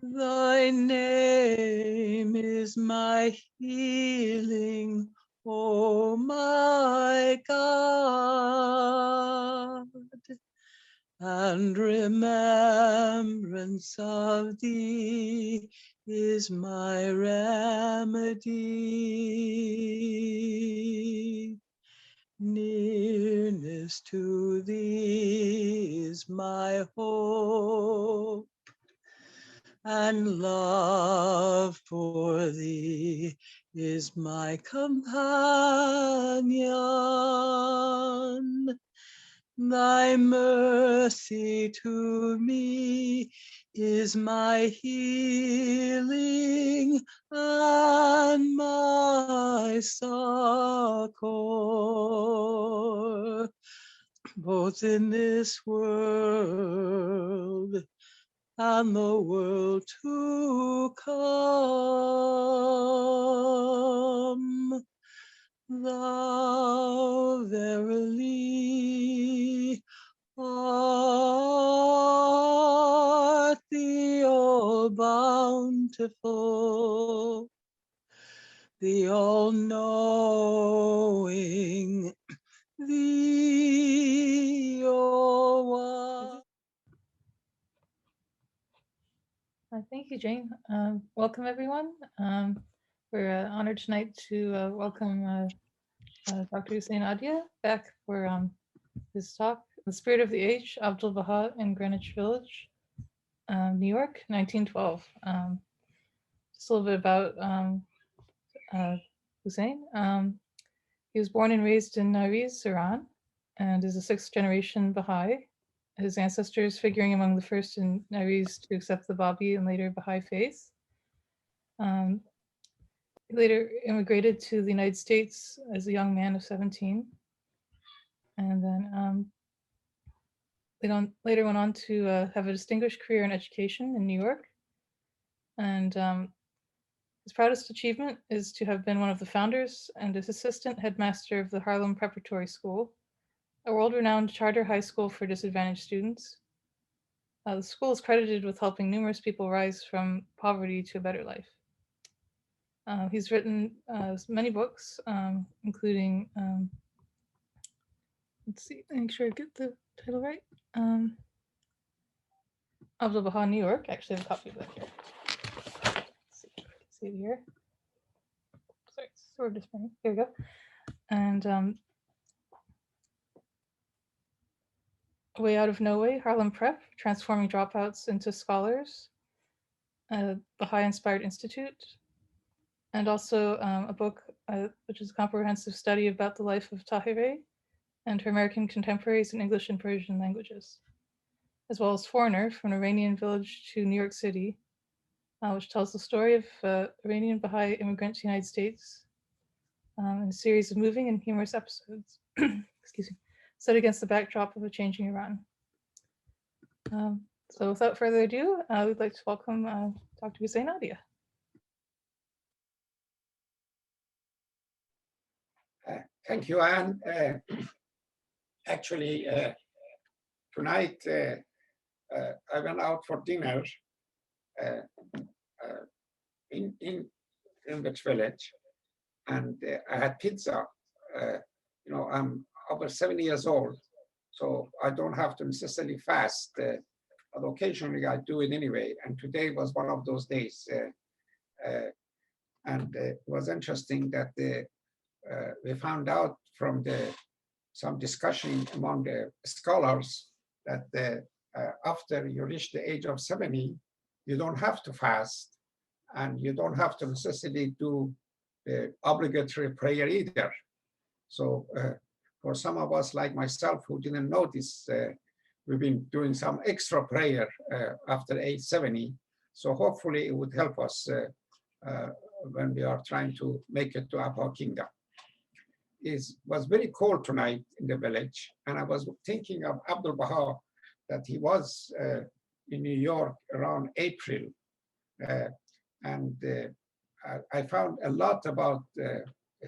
Thy name is my healing, O my God, and remembrance of thee is my remedy. Nearness to thee is my hope, and love for thee is my companion. Thy mercy to me is my healing and my succor, both in this world and the world to come. Thou verily art the all-bountiful, the all-knowing, the all-wise. Thank you, Jane. Welcome, everyone. We're honored tonight to welcome Dr. Hussein Adia back for his talk, The Spirit of the Age, Abdul Baha in Greenwich Village, New York, 1912. Just a little bit about Hussein. He was born and raised in Nariz, Iran, and is a sixth-generation Baha'i. His ancestors figuring among the first in Nariz to accept the Babi and later Baha'i faith. He later immigrated to the United States as a young man of 17, and then later went on to have a distinguished career in education in New York. And his proudest achievement is to have been one of the founders and his assistant headmaster of the Harlem Preparatory School, a world-renowned charter high school for disadvantaged students. The school is credited with helping numerous people rise from poverty to a better life. He's written many books, including, let's see, make sure I get the title right. Abdul Baha, New York. Actually, I have a copy of that here. Let's see if I can see it here. Sorry, it's sort of displaying. Here we go. And A Way Out of No Way, Harlem Prep, Transforming Dropouts into Scholars, Baha'i-Inspired Institute, and also a book which is a comprehensive study about the life of Tahirih and her American contemporaries in English and Persian languages, as well as Foreigner, From an Iranian Village to New York City, which tells the story of Iranian Baha'i immigrant to the United States in a series of moving and humorous episodes, excuse me, set against the backdrop of a changing Iran. So without further ado, we'd like to welcome Dr. Hussein Adia. Thank you, Anne. Actually, tonight I went out for dinner in Greenwich Village, and I had pizza. You know, I'm over 70 years old, so I don't have to necessarily fast, but occasionally I do it anyway. And today was one of those days. And it was interesting that we found out from some discussion among the scholars that after you reach the age of 70, you don't have to fast, and you don't have to necessarily do the obligatory prayer either. So for some of us like myself who didn't know this, we've been doing some extra prayer after age 70. So hopefully it would help us when we are trying to make it to our kingdom. It was very cold tonight in the village, and I was thinking of Abdul Baha, that he was in New York around April, and I found a lot about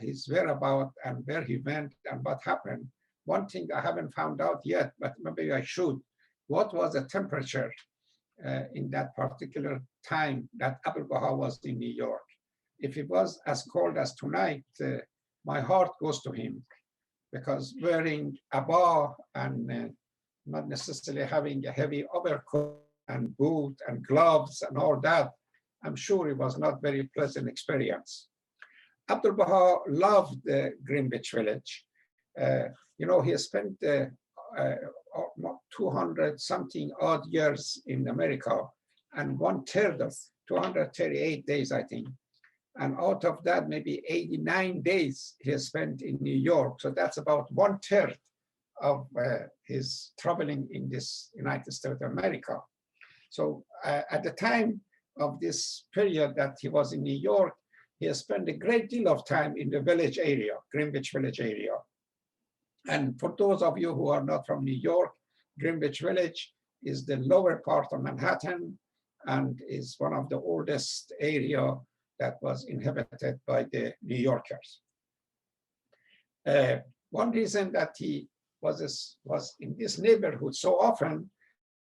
his whereabouts and where he went and what happened. One thing I haven't found out yet, but maybe I should. What was the temperature in that particular time that Abdul Baha was in New York. If it was as cold as tonight, my heart goes to him, because wearing abba and not necessarily having a heavy overcoat and boot and gloves and all that, I'm sure it was not very pleasant experience. Abdul Baha loved Greenwich Village. He spent 200 something odd years in America, and 1/3 of 238 days, I think. And out of that, maybe 89 days he has spent in New York. So that's about 1/3 of his traveling in this United States of America. So at the time of this period that he was in New York, he has spent a great deal of time in the village area, Greenwich Village area. And for those of you who are not from New York, Greenwich Village is the lower part of Manhattan and is one of the oldest area that was inhabited by the New Yorkers. One reason that he was in this neighborhood so often,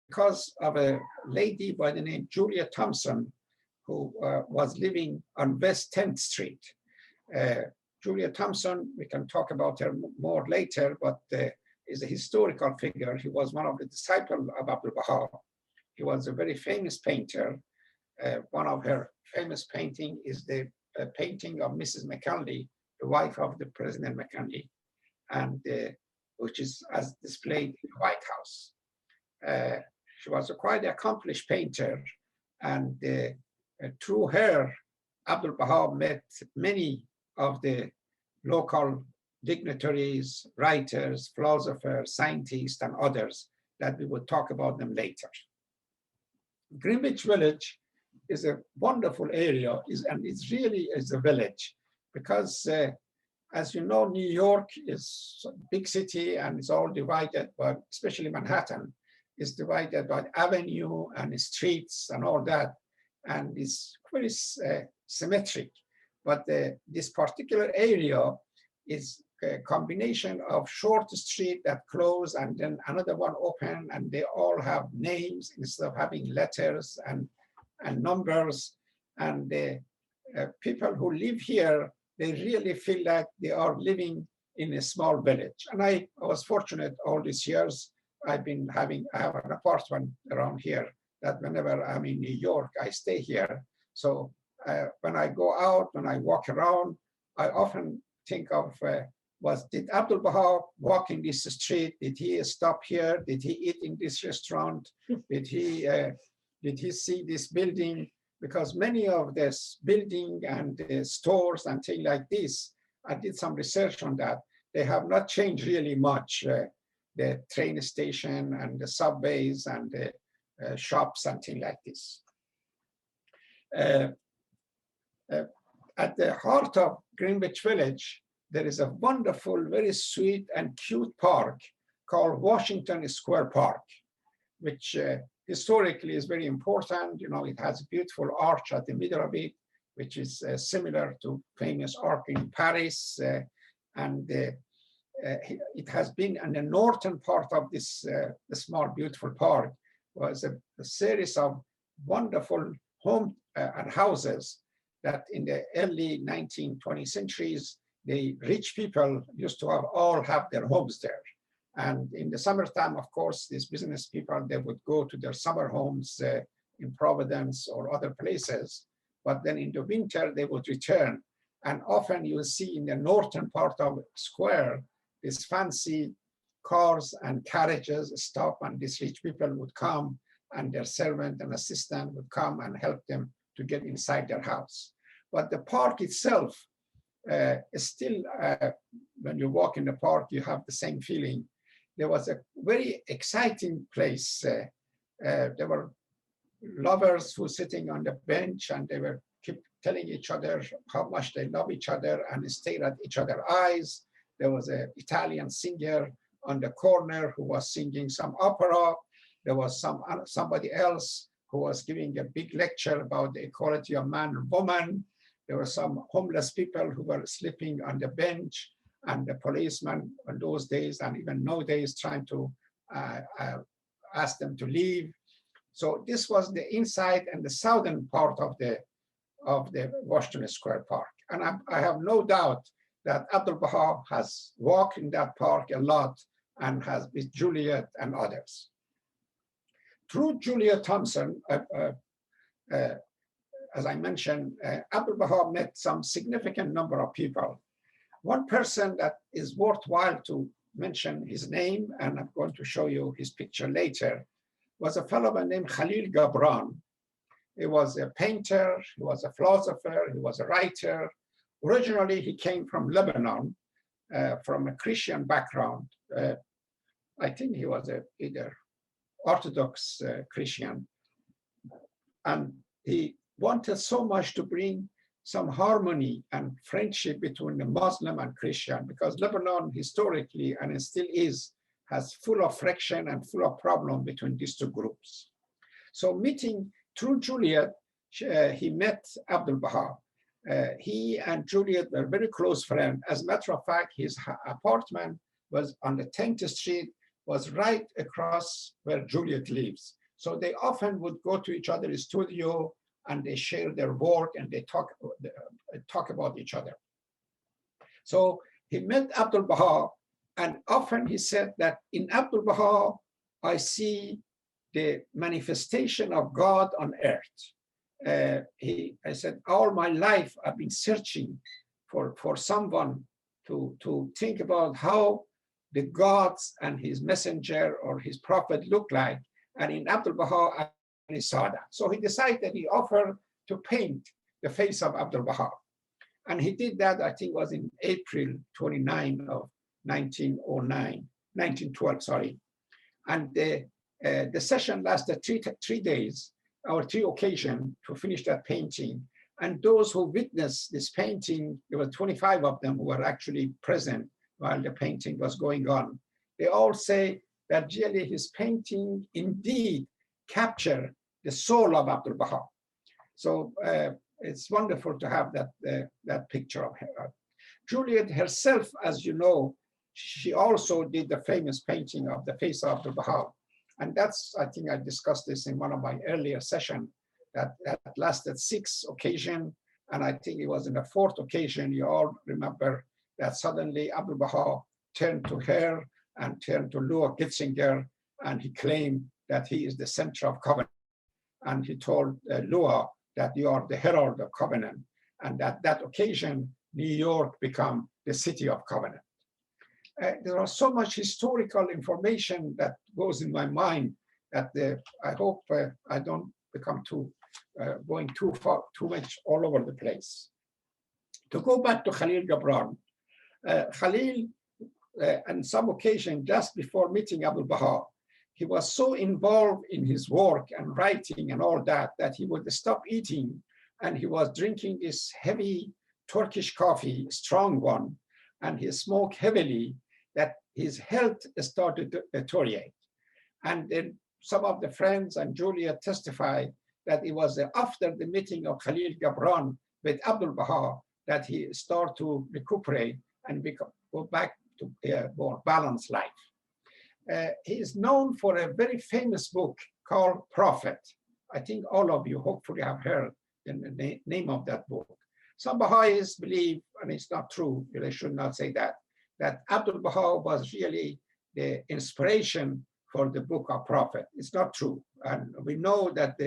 because of a lady by the name Juliet Thomson, who was living on West 10th Street. Juliet Thomson, we can talk about her more later, but is a historical figure. He was one of the disciples of Abdul Baha. He was a very famous painter. One of her famous painting is the painting of Mrs. McKinley, the wife of the President McKinley, and which is as displayed in the White House. She was a quite accomplished painter, and through her, Abdul Baha met many of the local dignitaries, writers, philosophers, scientists, and others that we would talk about them later. Greenwich Village is a wonderful area, and it's really is a village, because as you know, New York is a big city and it's all divided, but especially Manhattan is divided by avenue and streets and all that, and it's very symmetric. But this particular area is a combination of short street that close and then another one open, and they all have names instead of having letters and numbers. And the people who live here, they really feel like they are living in a small village. And I was fortunate all these years. I have an apartment around here that whenever I'm in New York, I stay here. So when I go out, when I walk around, I often think of, did Abdul Baha walk in this street? Did he stop here? Did he eat in this restaurant? Did he see this building? Because many of this building and stores and things like this, I did some research on that. They have not changed really much. The train station and the subways and the shops and things like this. At the heart of Greenwich Village, there is a wonderful, very sweet and cute park called Washington Square Park, which historically is very important. You know, it has a beautiful arch at the middle of it, which is similar to famous arch in Paris. And it has been in the northern part of this small, beautiful park was a series of wonderful homes and houses that in the early 19th, 20th centuries, the rich people used to all have their homes there. And in the summertime, of course, these business people, they would go to their summer homes in Providence or other places. But then in the winter, they would return. And often you'll see in the northern part of the square, these fancy cars and carriages stop, and these rich people would come, and their servant and assistant would come and help them to get inside their house. But the park itself is still, when you walk in the park, you have the same feeling. There was a very exciting place. There were lovers who were sitting on the bench, and they were keep telling each other how much they love each other and stare at each other's eyes. There was an Italian singer on the corner who was singing some opera. There was somebody else who was giving a big lecture about the equality of man and woman. There were some homeless people who were sleeping on the bench, and the policeman in those days and even nowadays trying to ask them to leave. So this was the inside and the southern part of the Washington Square Park. And I have no doubt that Abdul Baha has walked in that park a lot and has with Juliet and others. Through Juliet Thomson, as I mentioned, Abdul Baha met some significant number of people. One person that is worthwhile to mention his name, and I'm going to show you his picture later, was a fellow named Khalil Gibran. He was a painter, he was a philosopher, he was a writer. Originally, he came from Lebanon, from a Christian background. I think he was either Orthodox Christian. And he wanted so much to bring some harmony and friendship between the Muslim and Christian, because Lebanon historically, and it still is, has full of friction and full of problem between these two groups. So meeting through Juliet, he met Abdul Baha. He and Juliet were very close friends. As a matter of fact, his apartment was on the 10th Street, was right across where Juliet lives. So they often would go to each other's studio and they share their work and they talk about each other. So he met Abdul Baha, and often he said that in Abdul Baha, I see the manifestation of God on earth. I said, all my life I've been searching for someone to think about how the gods and his messenger or his prophet look like. And in Abdul Baha, I saw that. So he decided he offered to paint the face of Abdul Baha. And he did that, I think was in April 29 of 1912, sorry. And the session lasted three days, or three occasions to finish that painting. And those who witnessed this painting, there were 25 of them who were actually present while the painting was going on. They all say that really his painting indeed captured the soul of Abdul Baha. So it's wonderful to have that picture of her. Juliet herself, as you know, she also did the famous painting of the face of Abdul Baha. And that's, I think I discussed this in one of my earlier sessions, that lasted 6 occasions. And I think it was in the 4th occasion, you all remember that suddenly Abdul Baha turned to her and turned to Lua Kitzinger, and he claimed that he is the center of covenant. And he told Lua that you are the herald of covenant. And at that occasion, New York became the city of covenant. There are so much historical information that goes in my mind that I hope I don't become going too much all over the place. To go back to Khalil Gibran, Khalil, on some occasion, just before meeting Abdul Baha, he was so involved in his work and writing and all that, that he would stop eating and he was drinking this heavy Turkish coffee, strong one, and he smoked heavily, that his health started to deteriorate. And then some of the friends and Julia testified that it was after the meeting of Khalil Gibran with Abdul Baha that he started to recuperate and go back to a more balanced life. He is known for a very famous book called Prophet. I think all of you hopefully have heard the name of that book. Some Baha'is believe, and it's not true, they should not say that Abdul Baha was really the inspiration for the book of Prophet. It's not true. And we know that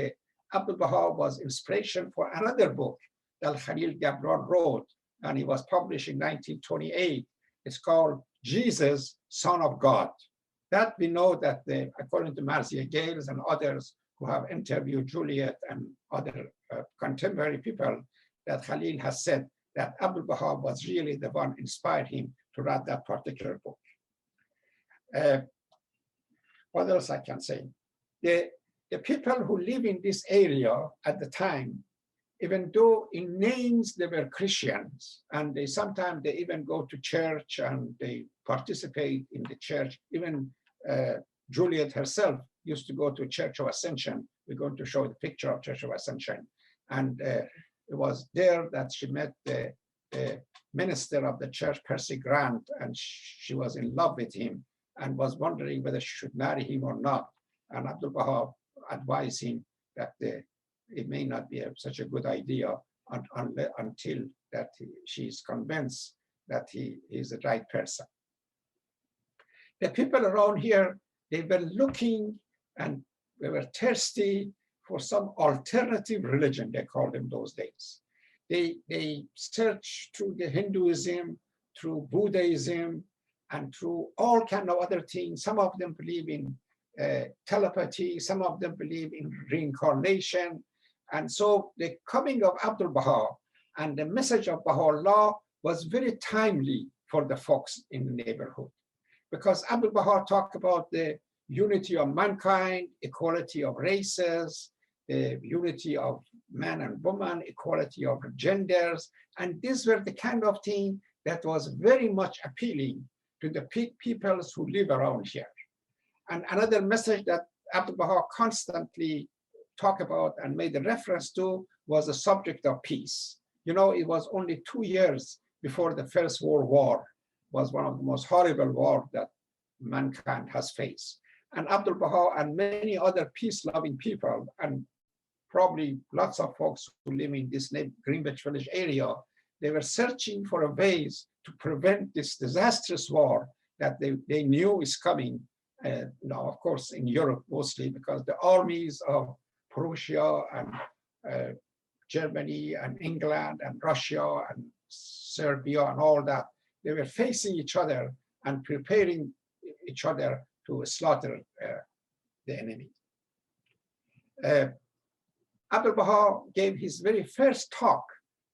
Abdul Baha was inspiration for another book that Khalil Gibran wrote, and it was published in 1928. It's called Jesus, Son of God. That we know that according to Marcia Gales and others who have interviewed Juliet and other contemporary people, that Khalil has said that Abdul Baha was really the one inspired him to write that particular book. What else I can say? The people who live in this area at the time, even though in names they were Christians, and sometimes they even go to church and they participate in the church. Even Juliet herself used to go to Church of Ascension. We're going to show the picture of Church of Ascension. And it was there that she met the minister of the church, Percy Grant, and she was in love with him and was wondering whether she should marry him or not. And Abdul Baha advise him that it may not be such a good idea until that she's convinced that he is the right person. The people around here, they were looking and they were thirsty for some alternative religion, they called them those days. They searched through the Hinduism, through Buddhism, and through all kind of other things. Some of them believe in telepathy, some of them believe in reincarnation. And so the coming of Abdul Baha and the message of Baha'u'llah was very timely for the folks in the neighborhood. Because Abdul Baha talked about the unity of mankind, equality of races, the unity of man and woman, equality of genders. And these were the kind of thing that was very much appealing to the peoples who live around here. And another message that Abdul Baha constantly talked about and made a reference to was the subject of peace. You know, it was only 2 years before the First World War was one of the most horrible wars that mankind has faced. And Abdul Baha and many other peace-loving people, and probably lots of folks who live in this Greenwich Village area, they were searching for ways to prevent this disastrous war that they knew is coming. Now, of course, in Europe mostly, because the armies of Prussia and Germany and England and Russia and Serbia and all that, they were facing each other and preparing each other to slaughter the enemy. Abdul Baha gave his very first talk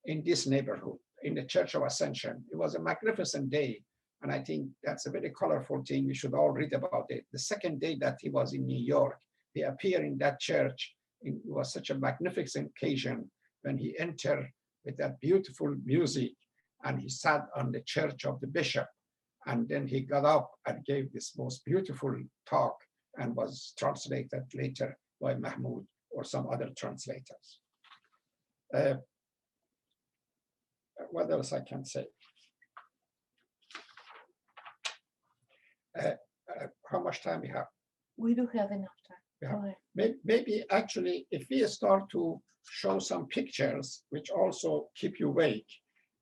in this neighborhood, in the Church of Ascension. It was a magnificent day, and I think that's a very colorful thing. We should all read about it. The second day that he was in New York, he appeared in that church. It was such a magnificent occasion when he entered with that beautiful music, and he sat on the church of the bishop. And then he got up and gave this most beautiful talk and was translated later by Mahmoud or some other translators. What else I can say? How much time we have? We do have enough time. Maybe actually, if we start to show some pictures, which also keep you awake,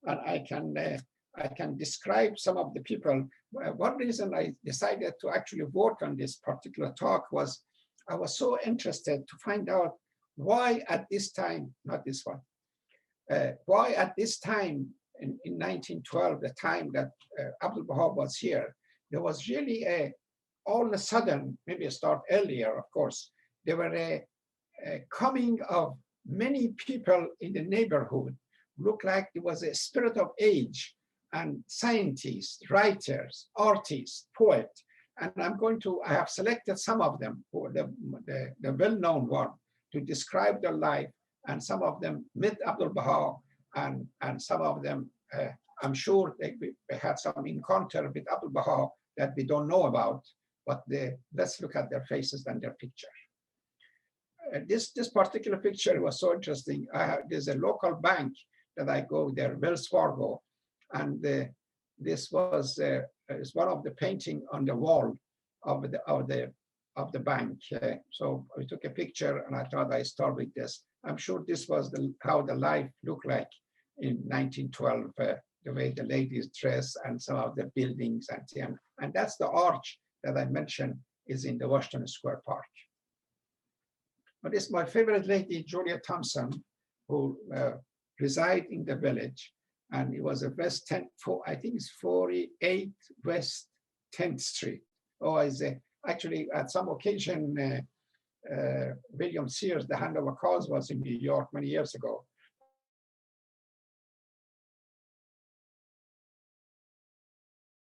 and I can describe some of the people. One reason I decided to actually work on this particular talk was I was so interested to find out why at this time, not this one, why at this time in 1912, the time that Abdul Baha was here, there was really all of a sudden, maybe a start earlier, of course, there were a coming of many people in the neighborhood. Looked like it was a spirit of age, and scientists, writers, artists, poets. And I have selected some of them, who are the well-known one, to describe their life. And some of them met Abdul Baha, and some of them, I'm sure they had some encounter with Abdul Baha that we don't know about, but let's look at their faces and their picture. This particular picture was so interesting. There's a local bank that I go there, Wells Fargo, and this was is one of the painting on the wall of the bank. So I took a picture, and I thought I'd start with this. I'm sure this was how the life looked like in 1912, the way the ladies dress and some of the buildings and that's the arch that I mentioned is in the Washington Square Park. But it's my favorite lady, Juliet Thomson, who reside in the village, and it was a West 10, I think it's 48 West 10th Street. Oh, actually at some occasion, William Sears, the Hanover cause was in New York many years ago.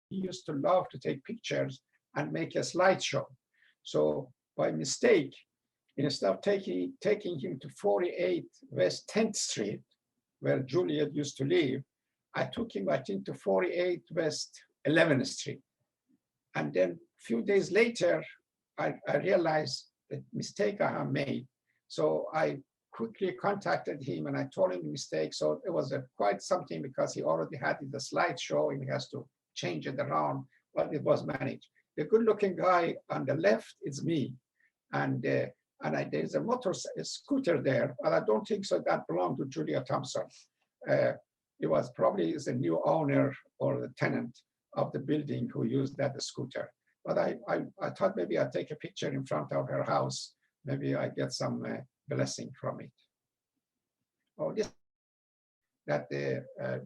He used to love to take pictures and make a slideshow. So by mistake, instead of taking him to 48 West 10th Street, where Juliet used to live, I took him, I think, to 48 West 11th Street. And then a few days later, I realized the mistake I have made. So I quickly contacted him and I told him the mistake. So it was quite something because he already had the slideshow and he has to change it around, but it was managed. The good looking guy on the left is me. And and there's a scooter there, but I don't think so that belonged to Juliet Thomson. It was probably the new owner or the tenant of the building who used that scooter. But I thought maybe I'd take a picture in front of her house. Maybe I get some blessing from it. Oh, this that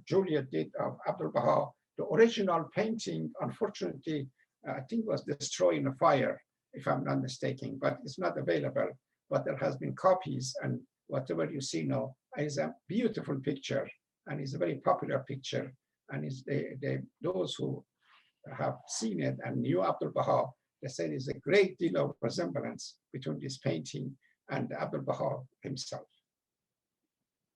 Juliet did of Abdul Baha. The original painting, unfortunately, I think was destroyed in a fire, if I'm not mistaken, but it's not available. But there has been copies, and whatever you see now is a beautiful picture, and it's a very popular picture. And it's those who have seen it and knew Abdul Baha, they say there's a great deal of resemblance between this painting and Abdul Baha himself.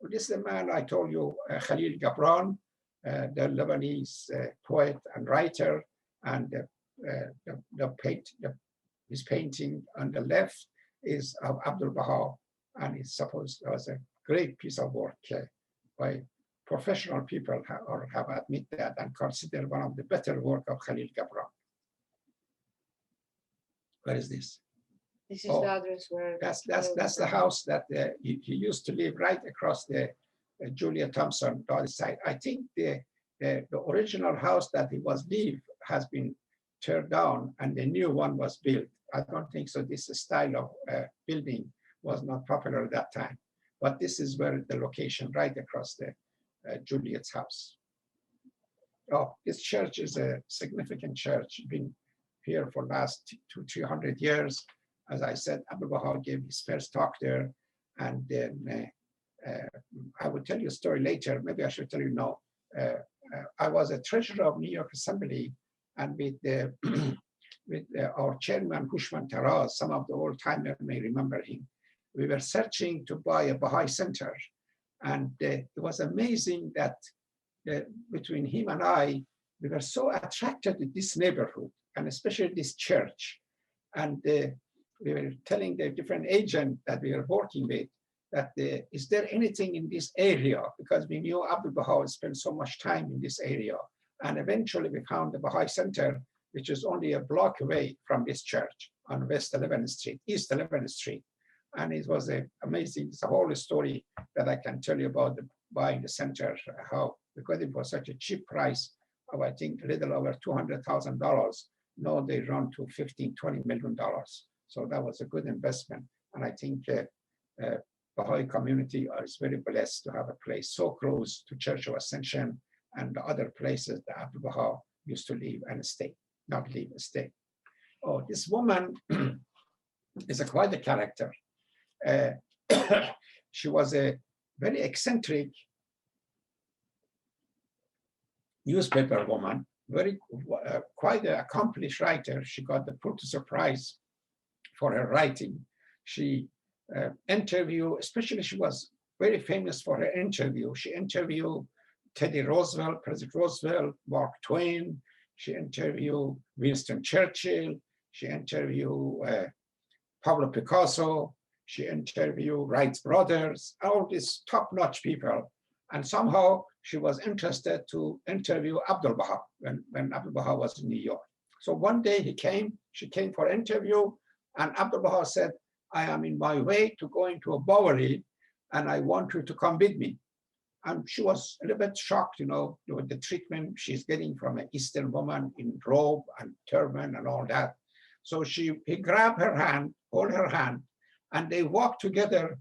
Well, this is the man I told you, Khalil Gibran, the Lebanese poet and writer, and his painting on the left is of Abdul Baha, and it's supposed was a great piece of work by professional people have admitted that and consider one of the better work of Khalil Gibran. Where is this? This is the address where. That's the house that he used to live right across the Juliet Thomson, the other side. I think the original house that he was live has been torn down and the new one was built. I don't think so. This style of building was not popular at that time, but this is where the location, right across the Juliet's house. Oh, this church is a significant church, been here for last 200-300 years. As I said, Abdul Baha gave his first talk there, and then I will tell you a story later. Maybe I should tell you now. I was a treasurer of New York Assembly, and with our chairman, Hushman Taraz, some of the old timers may remember him. We were searching to buy a Baha'i center, and it was amazing that between him and I, we were so attracted to this neighborhood, and especially this church. And we were telling the different agents that we were working with that is there anything in this area? Because we knew Abdul Baha spent so much time in this area. And eventually we found the Baha'i Center, which is only a block away from this church on West 11th Street, East 11th Street. And it was amazing. It's a whole story that I can tell you about buying the center, how, because it was such a cheap price of, I think, a little over $200,000. Now they run to $15–20 million. So that was a good investment. And I think Baha'i community is very blessed to have a place so close to Church of Ascension and the other places that Abdul Baha used to live and stay, not live and stay. Oh, this woman is quite a character. She was a very eccentric newspaper woman, very quite an accomplished writer. She got the Pulitzer Prize for her writing. She interviewed, especially she was very famous for her interview. She interviewed Teddy Roosevelt, President Roosevelt, Mark Twain. She interviewed Winston Churchill. She interviewed Pablo Picasso. She interviewed Wright brothers, all these top-notch people. And somehow she was interested to interview Abdul Baha when Abdul Baha was in New York. So one day she came for interview, and Abdul Baha said, I am in my way to go into a Bowery, and I want you to come with me. And she was a little bit shocked, with the treatment she's getting from an Eastern woman in robe and turban and all that. So he grabbed her hand, hold her hand, and they walked together,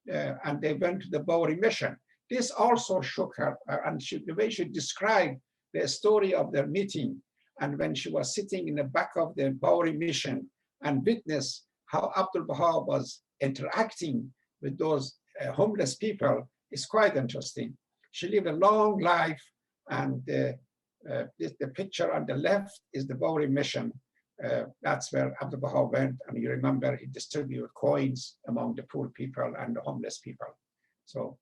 and they went to the Bowery Mission. This also shook her, and the way she described the story of their meeting, and when she was sitting in the back of the Bowery Mission and witnessed how Abdul Baha was interacting with those homeless people, is quite interesting. She lived a long life, and the picture on the left is the Bowery Mission. That's where Abdul Baha went, and you remember he distributed coins among the poor people and the homeless people. So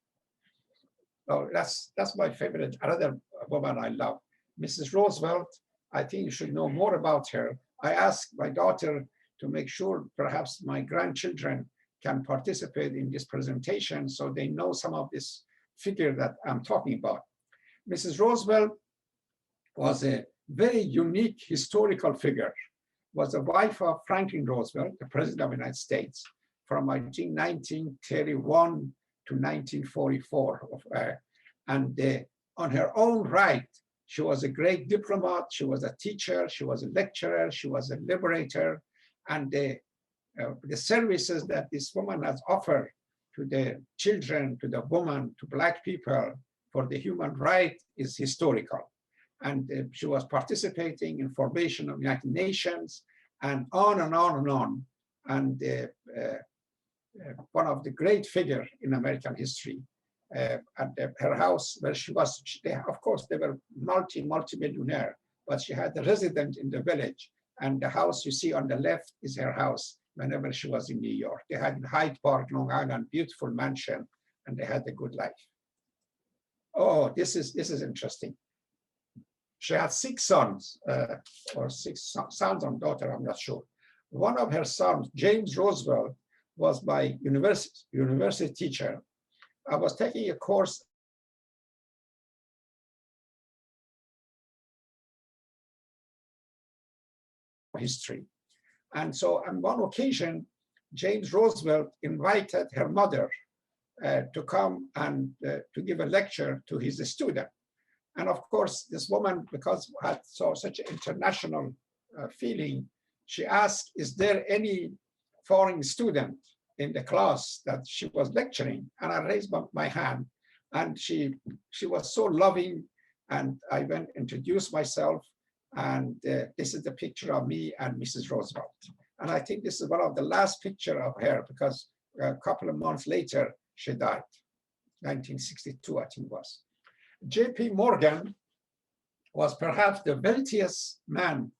that's my favorite. Another woman I love, Mrs. Roosevelt. I think you should know more about her. I asked my daughter to make sure perhaps my grandchildren can participate in this presentation so they know some of this figure that I'm talking about. Mrs. Roosevelt was a very unique historical figure, was the wife of Franklin Roosevelt, the President of the United States. from I think 1931 to 1944. And on her own right, she was a great diplomat. She was a teacher. She was a lecturer. She was a liberator. And the services that this woman has offered to the children, to the woman, to Black people for the human right is historical. And she was participating in formation of United Nations and on and on and on. And one of the great figures in American history. At her house where she was, of course, they were multi-millionaire, but she had a resident in the village. And the house you see on the left is her house whenever she was in New York. They had in Hyde Park, Long Island, beautiful mansion, and they had a good life. Oh, this is interesting. She had 6 sons, or 6 sons and daughter, I'm not sure. One of her sons, James Roosevelt, was my university teacher. I was taking a course history. And so on one occasion, James Roosevelt invited her mother to come and to give a lecture to his student. And of course, this woman, because had such an international feeling, she asked, is there any foreign student in the class that she was lecturing? And I raised my hand, and she was so loving. And I went introduced myself, and this is the picture of me and Mrs. Roosevelt. And I think this is one of the last picture of her, because a couple of months later, she died, 1962, I think it was. J.P. Morgan was perhaps the wealthiest man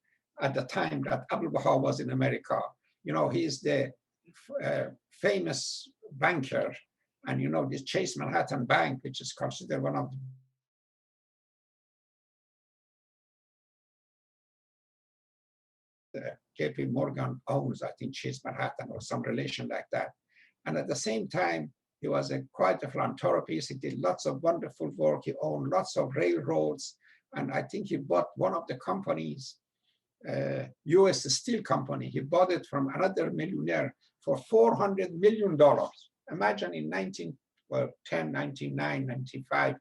at the time that Abdul Baha was in America. You know, he is the famous banker, and you know, this Chase Manhattan Bank, which is considered one of the J.P. Morgan owns, I think, Chase Manhattan or some relation like that. And at the same time, he was quite a philanthropist. He did lots of wonderful work. He owned lots of railroads. And I think he bought one of the companies, U.S. Steel Company. He bought it from another millionaire for $400 million. Imagine in 1910, 99, 95,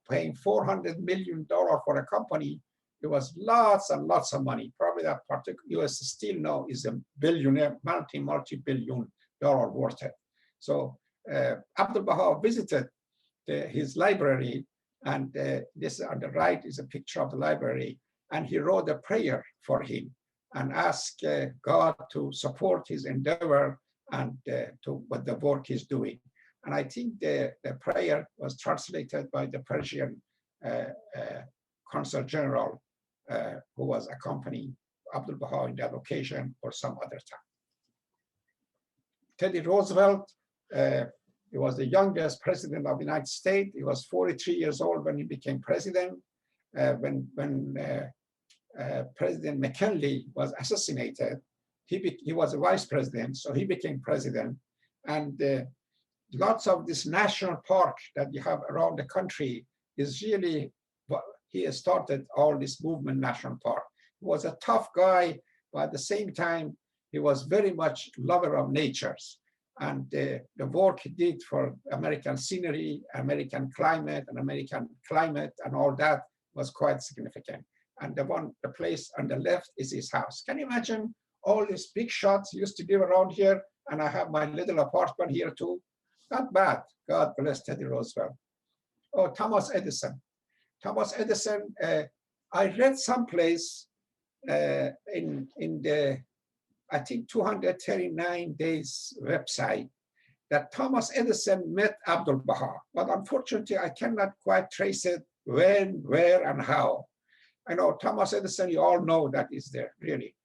paying $400 million for a company. It was lots and lots of money. Probably that particular U.S. Steel now is a billionaire, multi-billion dollar worth it. So Abdul Baha visited his library, and this on the right is a picture of the library, and he wrote a prayer for him and asked God to support his endeavor and to what the work he's doing. And I think the prayer was translated by the Persian Consul General who was accompanying Abdul Baha in that occasion or some other time. Teddy Roosevelt, he was the youngest president of the United States. He was 43 years old when he became president. When President McKinley was assassinated, he was a vice president, so he became president. And lots of this national park that you have around the country is really, he started all this movement, national park. He was a tough guy, but at the same time, he was very much lover of natures. And the work he did for American scenery, American climate, and all that was quite significant. And the place on the left is his house. Can you imagine all these big shots used to live around here? And I have my little apartment here too. Not bad. God bless Teddy Roosevelt. Oh, Thomas Edison. Thomas Edison, I read someplace in the, I think 239 days website that Thomas Edison met Abdul Baha, but unfortunately I cannot quite trace it when, where, and how. I know Thomas Edison, you all know that is there, really.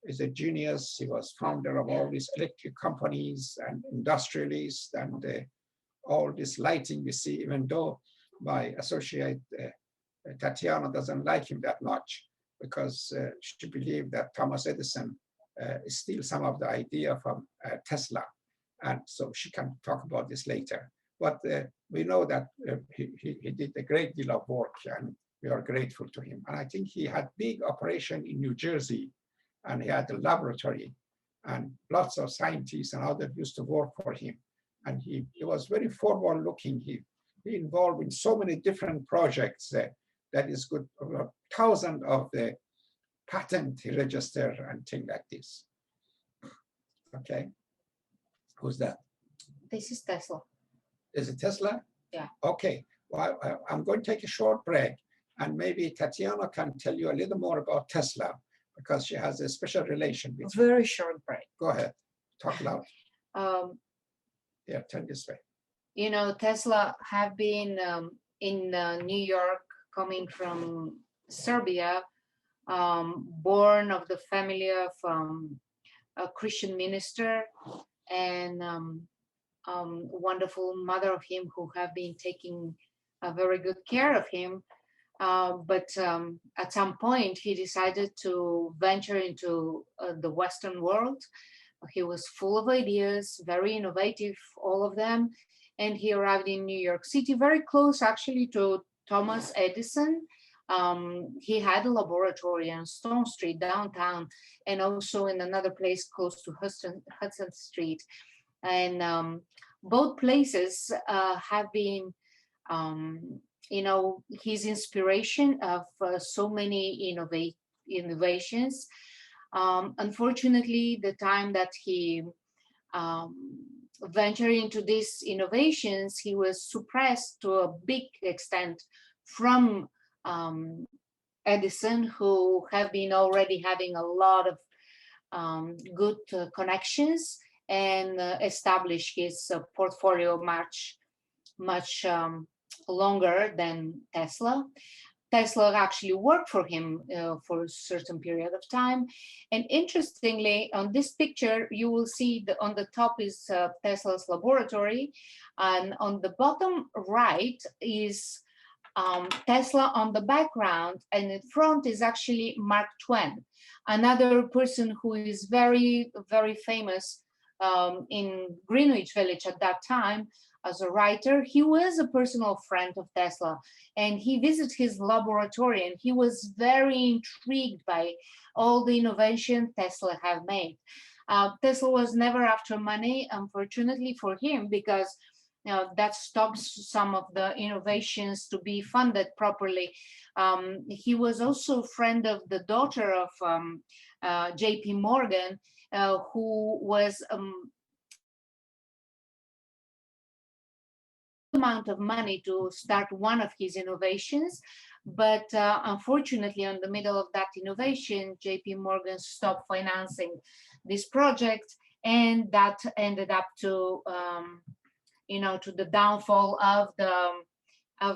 He's a genius. He was founder of all these electric companies and industrialists and all this lighting we see, even though my associate Tatiana doesn't like him that much because she believed that Thomas Edison steal some of the idea from Tesla. And so she can talk about this later. But we know that he did a great deal of work, and we are grateful to him. And I think he had big operation in New Jersey, and he had a laboratory. and lots of scientists and others used to work for him. And he was very forward looking. He involved in so many different projects that is good, thousands of the patent he registered and things like this. Okay, who's that? This is Tesla. Is it Tesla? Yeah. Okay, well, I'm going to take a short break, and maybe Tatiana can tell you a little more about Tesla because she has a special relation with him. Very short break. Go ahead, talk loud. Yeah, turn this way. You know, Tesla have been in New York, coming from Serbia, born of the family of a Christian minister, and wonderful mother of him who have been taking a very good care of him. But at some point, he decided to venture into the Western world. He was full of ideas, very innovative, all of them. And he arrived in New York City, very close actually to Thomas Edison. He had a laboratory on Stone Street downtown, and also in another place close to Hudson Street. And both places have been, you know, his inspiration of so many innovations. Unfortunately, the time that he ventured into these innovations, he was suppressed to a big extent from Edison, who have been already having a lot of good connections, and established his portfolio much longer than Tesla. Tesla actually worked for him for a certain period of time. And interestingly, on this picture, you will see on the top is Tesla's laboratory, and on the bottom right is Tesla on the background, and in front is actually Mark Twain, another person who is very, very famous in Greenwich Village at that time as a writer. He was a personal friend of Tesla, and he visited his laboratory, and he was very intrigued by all the innovation Tesla have made. Tesla was never after money, unfortunately for him, because that stops some of the innovations to be funded properly. He was also a friend of the daughter of J.P. Morgan, who was amount of money to start one of his innovations, but unfortunately, in the middle of that innovation, J.P. Morgan stopped financing this project, and that ended up to to the downfall of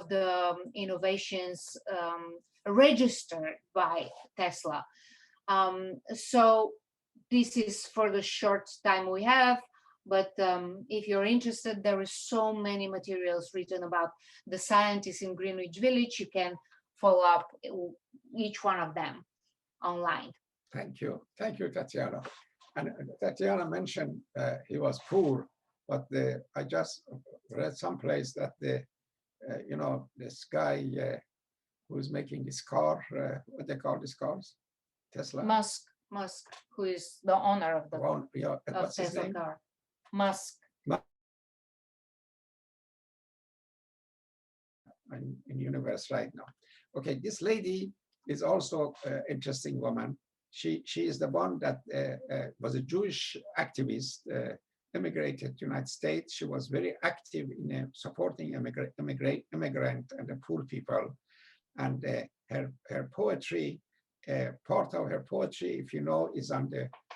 the innovations registered by Tesla. So this is for the short time we have, but if you're interested, there is so many materials written about the scientists in Greenwich Village. You can follow up each one of them online. Thank you, Tatiana. And Tatiana mentioned he was poor, but I just read someplace that this guy who's making this car, what they call these cars, Tesla. Musk, who is the owner of the what's his Tesla name? car. Musk. In universe right now. Okay, this lady is also an interesting woman. She is the one that was a Jewish activist, immigrated to the United States. She was very active in supporting immigrant and the poor people. And her poetry, part of her poetry, if you know, is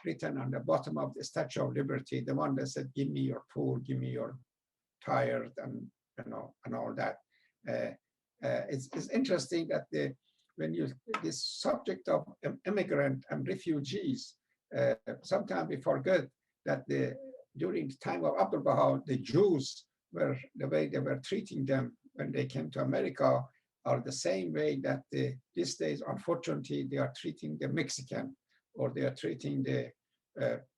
written on the bottom of the Statue of Liberty, the one that said, "Give me your poor, give me your tired," and and all that. It's interesting that this subject of immigrant and refugees, sometimes we forget that during the time of Abdul Baha, the Jews were the way they were treating them when they came to America are the same way that these days, unfortunately, they are treating the Mexican, or they are treating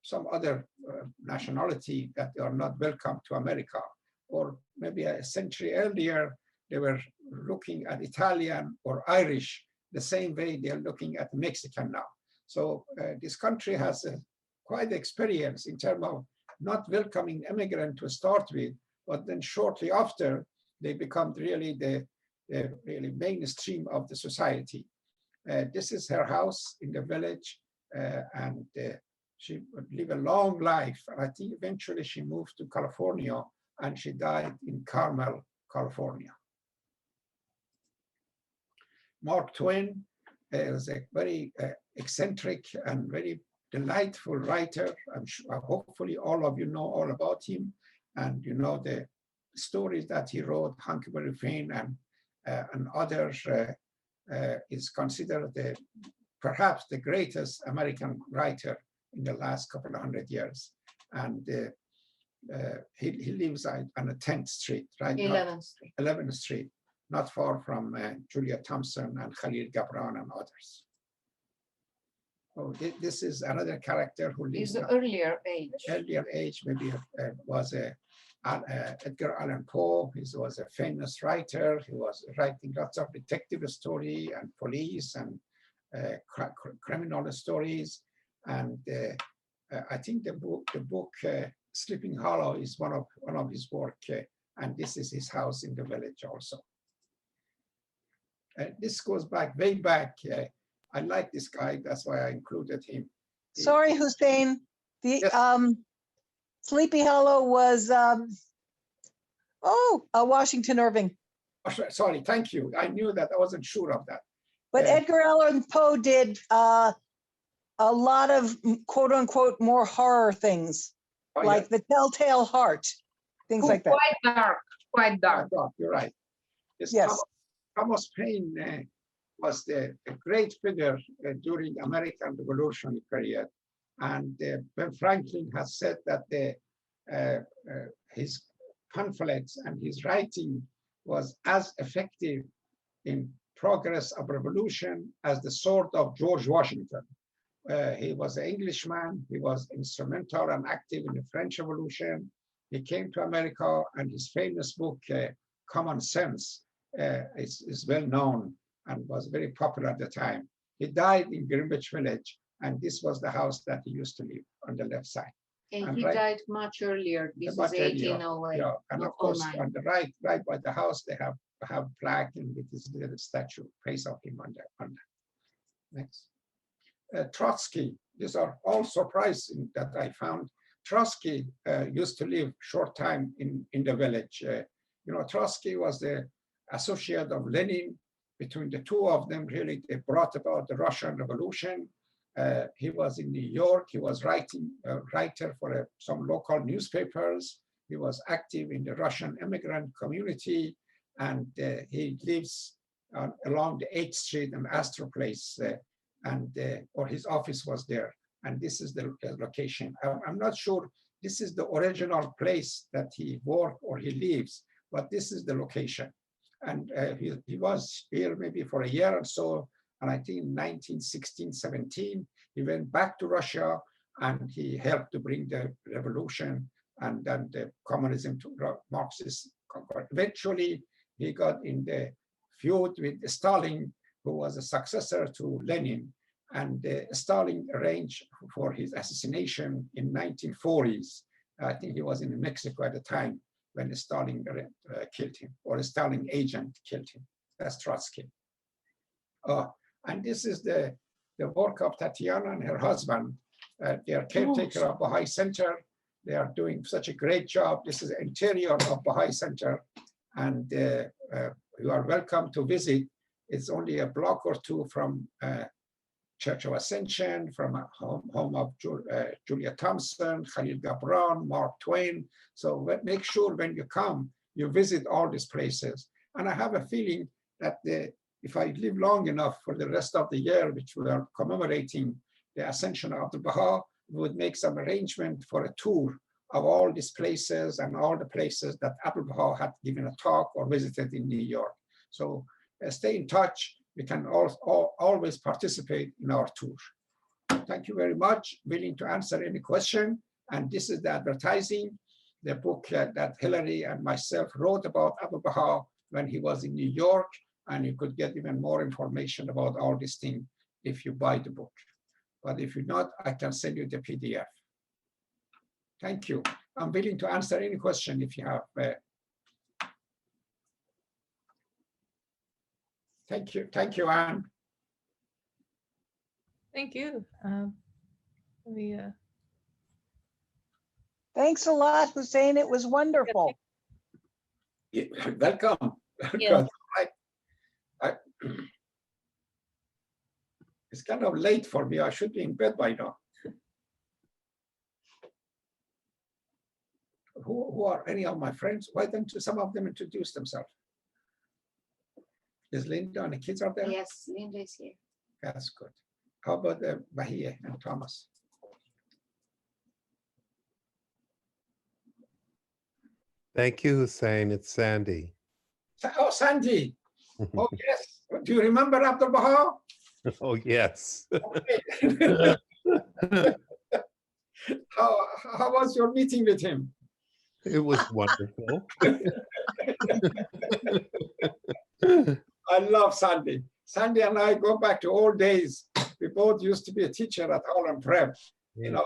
some other nationality that they are not welcome to America. Or maybe a century earlier, they were looking at Italian or Irish the same way they are looking at Mexican now. So this country has quite experience in terms of not welcoming immigrant to start with, but then shortly after, they become really the really mainstream of the society. This is her house in the village, and she would live a long life. I think eventually she moved to California, and she died in Carmel, California. Mark Twain was a very eccentric and very delightful writer. I'm sure, hopefully all of you know all about him, and you know the stories that he wrote, Huckleberry Finn and others, is considered perhaps the greatest American writer in the last couple of hundred years. And he lives on the 10th Street, right? 11th Street. 11th Street, not far from Juliet Thomson and Khalil Gibran and others. Oh, this is another character who lives in earlier age. Earlier age, maybe was Edgar Allan Poe. He was a famous writer. He was writing lots of detective story and police and criminal stories. And I think the book Sleeping Hollow is one of his work. And this is his house in the village also. This goes back, way back. I like this guy, that's why I included him. Sorry, Hussein. The Yes. Sleepy Hollow was Washington Irving. Oh, sorry, thank you. I knew that. I wasn't sure of that. But Edgar Allan Poe did a lot of quote unquote more horror things, Oh, like The Telltale Heart, things like that. Quite dark, quite dark. You're right. Yes. Thomas Paine was a great figure during the American Revolutionary period. And Ben Franklin has said that his pamphlets and his writing was as effective in progress of revolution as the sword of George Washington. He was an Englishman. He was instrumental and active in the French Revolution. He came to America, and his famous book, Common Sense, is well known and was very popular at the time. He died in Greenwich Village, and this was the house that he used to live on the left side. And he died much earlier. This is 1808. Yeah, and of course, on the right by the house, they have plaque and with this little statue, face of him on the. Next. Trotsky, these are all surprising that I found. Trotsky used to live short time in the village. Trotsky was the associate of Lenin. Between the two of them, really, they brought about the Russian Revolution. He was in New York. He was writer for some local newspapers. He was active in the Russian immigrant community, and he lives along the 8th Street and Astor Place, or his office was there. And this is the location. I'm not sure this is the original place that he works or he lives, but this is the location. And he was here maybe for a year or so. And I think in 1916, 17, he went back to Russia and he helped to bring the revolution and then the communism to Marxist concord. Eventually, he got in the feud with Stalin, who was a successor to Lenin. And Stalin arranged for his assassination in 1940s. I think he was in Mexico at the time when Stalin killed him, or a Stalin agent killed him. That's Trotsky. And this is the work of Tatiana and her husband. They are caretaker of Baha'i Center. They are doing such a great job. This is the interior of Baha'i Center. And you are welcome to visit. It's only a block or two from Church of Ascension, from a home of Juliet Thomson, Khalil Gibran, Mark Twain. So make sure when you come, you visit all these places. And I have a feeling that if I live long enough for the rest of the year, which we are commemorating the ascension of Abdul Baha, we would make some arrangement for a tour of all these places and all the places that Abdul Baha had given a talk or visited in New York. So stay in touch. We can always participate in our tour. Thank you very much. Willing to answer any question. And this is the advertising, the book that Hillary and myself wrote about Abdul Baha when he was in New York. And you could get even more information about all these things if you buy the book. But if you not, I can send you the PDF. Thank you. I'm willing to answer any question if you have. Thank you, Anne. Thank you. Let me, Thanks a lot, Hussein. It was wonderful. Yeah, welcome. Yeah. It's kind of late for me. I should be in bed by now. Who are any of my friends? Why don't some of them introduce themselves? Is Linda and the kids are there? Yes, Linda is here. That's good. How about Bahia and Thomas? Thank you, Hussein. It's Sandy. Oh, Sandy. Oh, yes. Do you remember Abdul Baha? Oh, yes. Okay. How was your meeting with him? It was wonderful. I love Sandy. Sandy and I go back to old days. We both used to be a teacher at Harlem Prep, in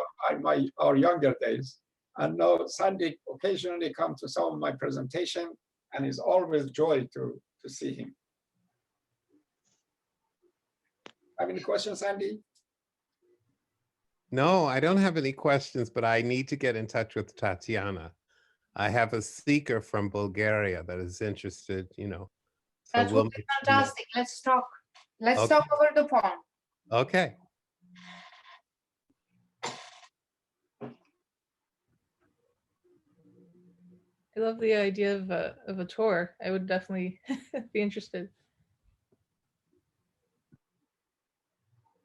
our younger days. And now Sandy occasionally comes to some of my presentation, and it's always joy to see him. Have any questions, Sandy? No, I don't have any questions, but I need to get in touch with Tatiana. I have a seeker from Bulgaria that is interested, so That we'll would be make- fantastic. Let's talk. Let's Okay. talk over the phone. Okay. I love the idea of a tour. I would definitely be interested.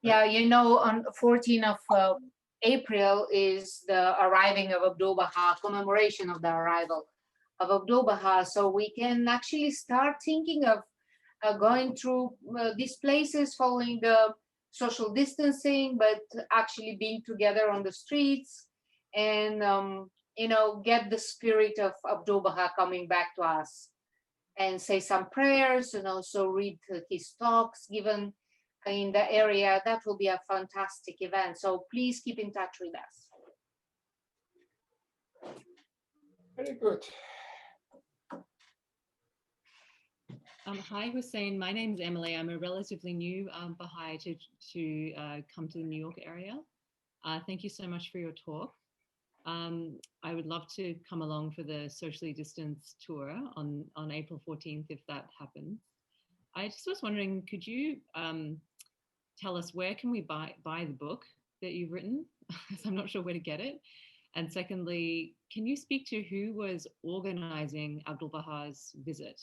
Yeah, on 14th of April is the arriving of Abdul Baha, commemoration of the arrival of Abdul Baha. So we can actually start thinking of going through these places, following the social distancing, but actually being together on the streets and, get the spirit of Abdul Baha coming back to us and say some prayers and also read his talks given in the area. That will be a fantastic event. So please keep in touch with us. Very good. Hi, Hussein. My name is Emily. I'm a relatively new Baha'i to come to the New York area. Thank you so much for your talk. I would love to come along for the socially distanced tour on April 14th, if that happens. I just was wondering, could you tell us where can we buy the book that you've written? Because I'm not sure where to get it. And secondly, can you speak to who was organizing Abdul Baha's visit?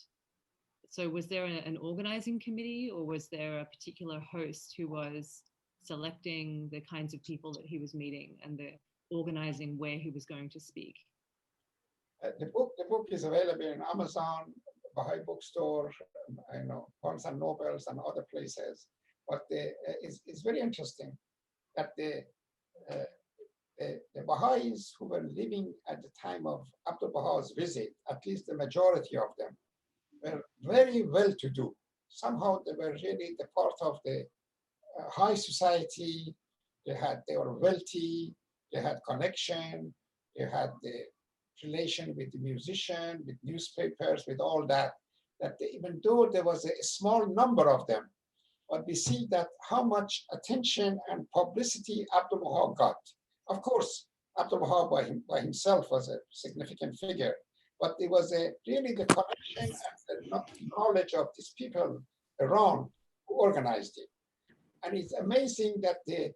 So was there an organizing committee, or was there a particular host who was selecting the kinds of people that he was meeting and the organizing where he was going to speak? The book is available in Amazon, Baha'i bookstore, Barnes and Nobles and other places. But it's very interesting that the Baha'is who were living at the time of Abdul Baha's visit, at least the majority of them, were very well-to-do. Somehow they were really the part of the high society. They were wealthy. They had connection. They had the relation with the musician, with newspapers, with all that. Even though there was a small number of them, but we see that how much attention and publicity Abdul Baha got. Of course, Abdul Baha by himself was a significant figure, but it was really the connection and the knowledge of these people around who organized it. And it's amazing that they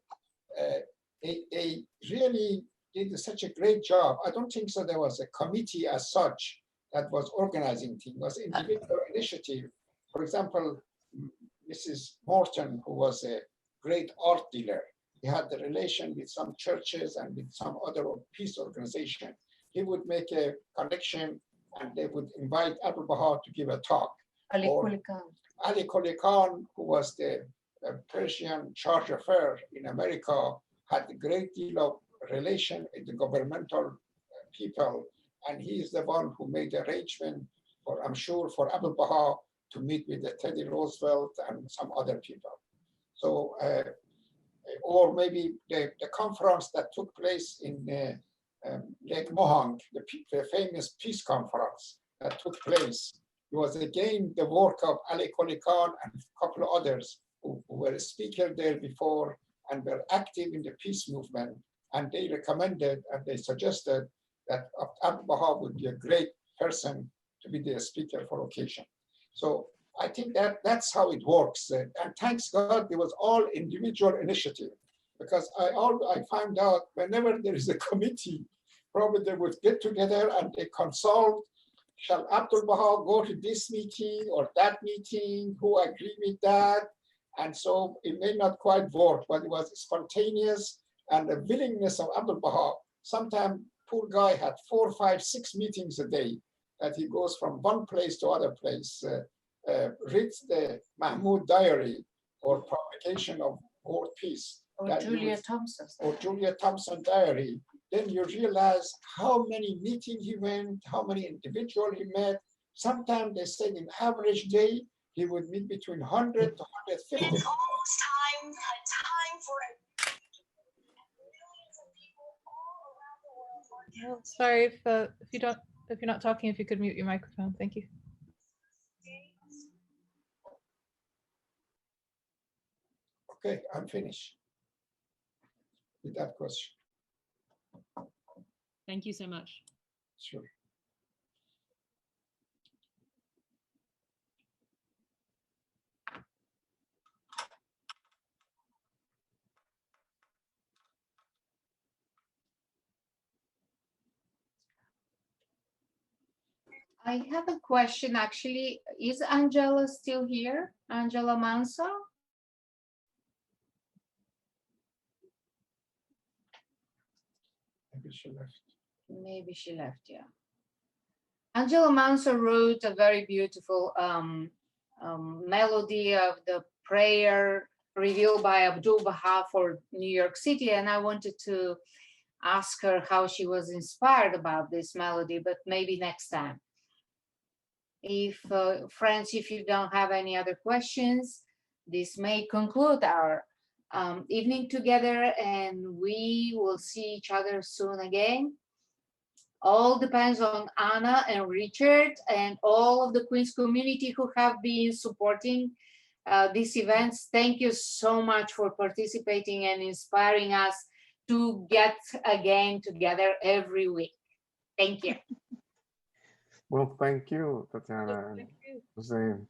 really did such a great job. I don't think so there was a committee as such that was organizing things. It was individual initiative. For example, Mrs. Morton, who was a great art dealer, he had the relation with some churches and with some other peace organization. He would make a connection and they would invite Abdul Baha to give a talk. Ali Quli Khan. Ali Quli Khan, who was the Persian charge affair in America, had a great deal of relation with the governmental people. And he is the one who made the arrangement for, I'm sure, for Abdul Baha to meet with Teddy Roosevelt and some other people. So, or maybe the conference that took place in Lake Mohang, the famous peace conference that took place. It was again the work of Ali Koli Khan and a couple of others who were speakers there before and were active in the peace movement. And they recommended and they suggested that Abdul Baha would be a great person to be the speaker for occasion. So I think that that's how it works. And thanks God, it was all individual initiative, because I found out whenever there is a committee, probably they would get together and they consult, shall Abdul Baha go to this meeting or that meeting, who agree with that? And so it may not quite work, but it was spontaneous and the willingness of Abdul Baha. Sometimes poor guy had 4, 5, 6 meetings a day that he goes from one place to other place, reads the Mahmoud diary or publication of world peace. Or Juliet Thomson. Or Juliet Thomson diary. Then you realize how many meetings he went, how many individuals he met. Sometimes they said in average day, he would meet between 100 to 150. It's almost time for it. Millions of people all around the world. Well, sorry if you're not talking, if you could mute your microphone. Thank you. Okay, I'm finished with that question. Thank you so much. Sure. I have a question actually. Is Angela still here? Angela Manso? Maybe she left. Maybe she left, yeah. Angela Manso wrote a very beautiful melody of the prayer revealed by Abdul Baha for New York City. And I wanted to ask her how she was inspired about this melody, but maybe next time. If friends, if you don't have any other questions, this may conclude our evening together, and we will see each other soon again. All depends on Anna and Richard and all of the Queen's community who have been supporting these events. Thank you so much for participating and inspiring us to get again together every week. Thank you. Well, thank you, Tatiana and Thank you. Hussein,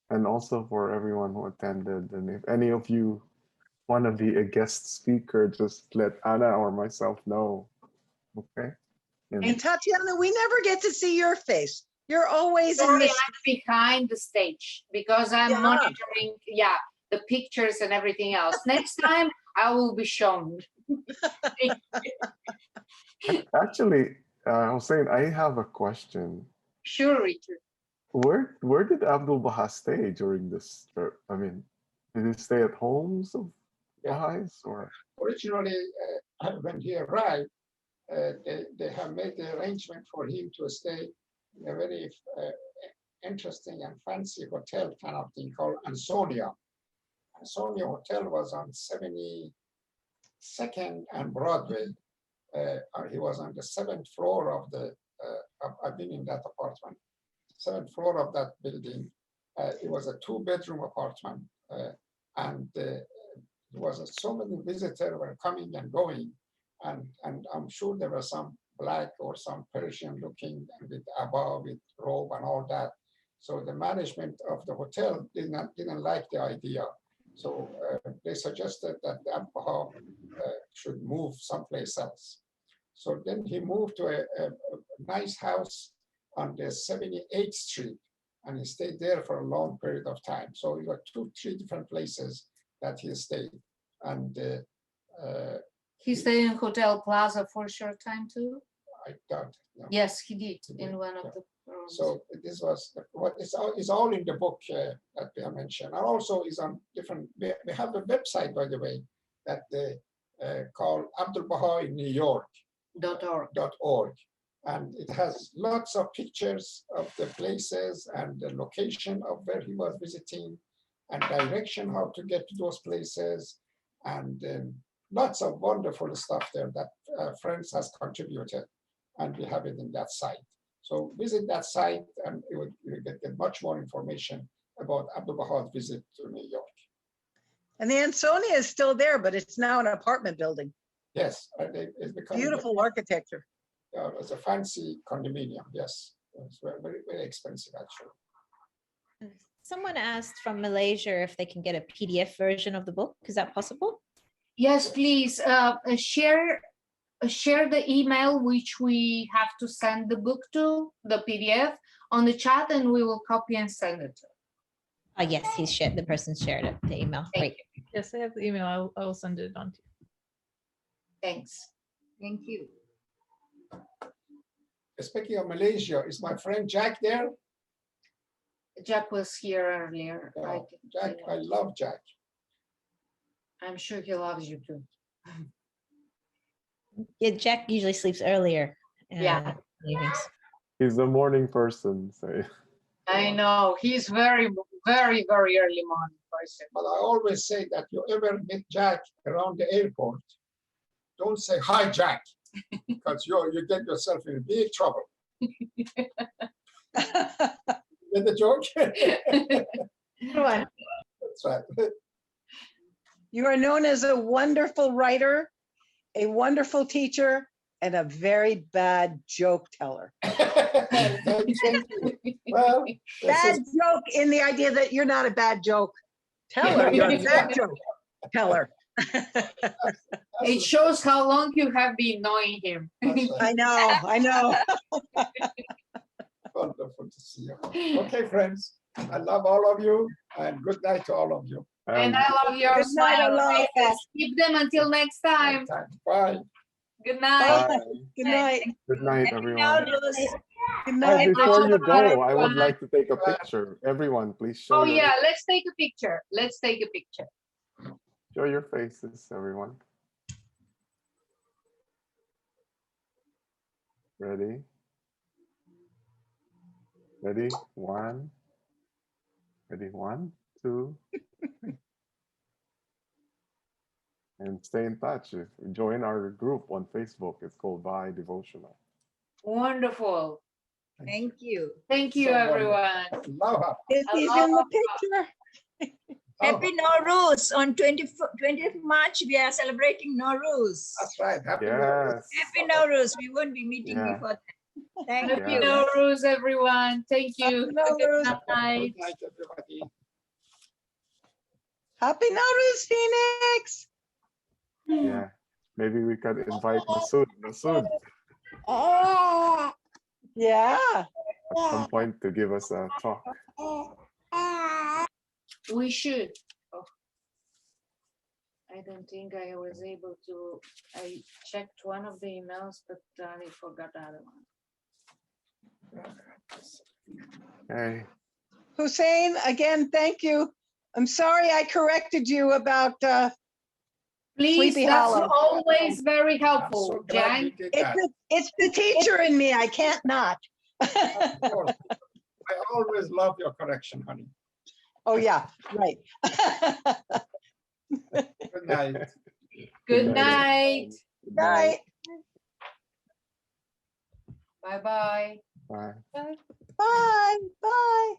and also for everyone who attended. And if any of you want to be a guest speaker, just let Anna or myself know. Okay. And Tatiana, we never get to see your face. You're always in Sorry, this. I'm behind the stage because I'm Yeah. monitoring, the pictures and everything else. Next time I will be shown. Actually, Hussein, I have a question. Sure, Richard. Where did Abdul Baha stay during this trip? I mean, did he stay at homes of Baha'is or? Originally, when he arrived, they have made the arrangement for him to stay in a very interesting and fancy hotel kind of thing called Ansonia. Ansonia Hotel was on 72nd and Broadway. He was on the 7th floor of the, I've been in that apartment, 7th floor of that building. It was a 2-bedroom apartment. And there was so many visitors were coming and going. And I'm sure there were some black or some Persian looking with abba, with robe and all that. So the management of the hotel didn't like the idea. So they suggested that Abdul Baha should move someplace else. So then he moved to a nice house on the 78th Street, and he stayed there for a long period of time. So he got 2, 3 different places that he stayed. And He stayed in Hotel Plaza for a short time too? I doubt. No. Yes, he did in one of the rooms. So this was what it's all in the book that we have mentioned, and also is on different. We have a website, by the way, that they called Abdul Baha in New York .org, and it has lots of pictures of the places and the location of where he was visiting, and direction how to get to those places, and lots of wonderful stuff there that friends has contributed, and we have it in that site. So visit that site, and you will get much more information about Abdul Baha's visit to New York. And the Ansonia is still there, but it's now an apartment building. Yes, it's become Beautiful architecture. It's a fancy condominium. Yes, it's very, very, very expensive actually. Someone asked from Malaysia if they can get a PDF version of the book. Is that possible? Yes, please share the email which we have to send the book to, the PDF, on the chat, and we will copy and send it. Yes, he's shared. The person shared it. The email. Great. Yes, I have the email. I will send it on to you. Thanks. Thank you. Speaking of Malaysia, is my friend Jack there? Jack was here earlier. Yeah, Jack, I love Jack. I'm sure he loves you too. Yeah, Jack usually sleeps earlier. Yeah. Evenings. He's a morning person. So. I know. He's very, very, very early morning person. But I always say that you ever meet Jack around the airport, don't say, "Hi, Jack," because you get yourself in big trouble. Get the joke? That's right. You are known as a wonderful writer, a wonderful teacher, and a very bad joke teller. Thank you. Well, Bad joke in the idea that you're not a bad joke teller, you're a bad joke teller. It shows how long you have been knowing him. I know. Wonderful to see you. Okay, friends, I love all of you, and good night to all of you. And I love your Good night, smile Aloha. faces. Keep them until next time. Bye. Good night. Bye. Good night. Good night, everyone. Good Oh, night. before you go, Bye. I would like to take a picture. Everyone, please show Oh your, yeah, let's take a picture. Let's take a picture. show your faces, everyone. Ready? Ready? One. Ready? 1, 2. And stay in touch. Join our group on Facebook. It's called Baha'i Devotional. Wonderful. Thank you. Thank you, So everyone. Aloha. This is in the picture. Happy Nowruz. On 20th March, we are celebrating Nowruz. That's right. Happy Yes. Happy Nowruz. We won't be meeting Yeah. before that. Thank Happy you. Nowruz, everyone. Thank you. Happy Nowruz. Good night. Good night, everybody. Happy Nowruz, Phoenix. Yeah. Maybe we could invite Masood. Masood Yeah. at some point to give us a talk. We should. Oh. I don't think I was able to. I checked one of the emails, but I forgot the other one. Hey. Hussein, again, thank you. I'm sorry I corrected you about Please, Sleepy that's Hollow. always very I'm helpful, so glad Jan. you did that. it's the teacher in me. I can't not. Of course. I always love your correction, honey. Oh, yeah, right. Good night. Good night. Good night. Bye-bye. Bye. Bye. Bye.